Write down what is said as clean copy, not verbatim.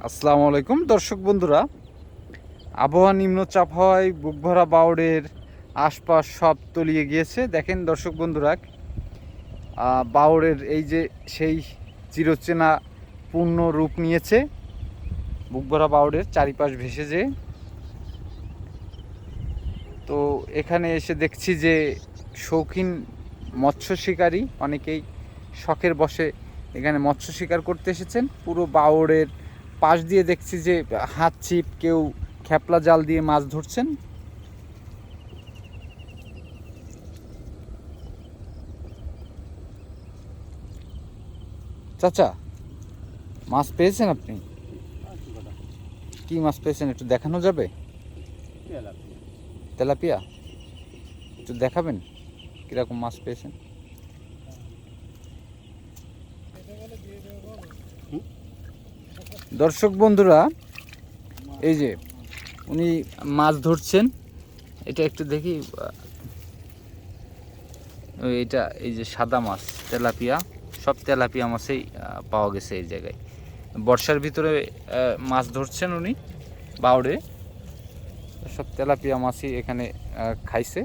আসসালামু আলাইকুম দর্শক বন্ধুরা, আবহাওয়া নিম্নচাপ হওয়ায় বুকভরা বাওড়ের আশপাশ সব তলিয়ে গিয়েছে। দেখেন দর্শক বন্ধুরা, বাওড়ের এই যে সেই চিরচেনা পূর্ণ রূপ নিয়েছে। বুকভরা বাওড়ের চারিপাশ ভেসে যেয়ে তো এখানে এসে দেখছি যে শৌখিন মৎস্য শিকারী অনেকেই শখের বশে এখানে মৎস্য শিকার করতে এসেছেন। পুরো বাওড়ের পাশ দিয়ে দেখছি যে হাত ছিপ, কেউ খেপলা জাল দিয়ে মাছ ধরছেন। চাচা, মাছ পেয়েছেন আপনি? কি মাছ পেয়েছেন একটু দেখানো যাবে? তেলাপিয়া, একটু দেখাবেন কিরকম মাছ পেয়েছেন? দর্শক বন্ধুরা, এই যে উনি মাছ ধরছেন, এটা একটু দেখি। এটা এই যে সাদা মাছ তেলাপিয়া, সব তেলাপিয়া মাছই পাওয়া গেছে এই জায়গায়। বর্ষার ভিতরে মাছ ধরছেন উনি বাওড়ে, সব তেলাপিয়া মাছই এখানে খাইছে।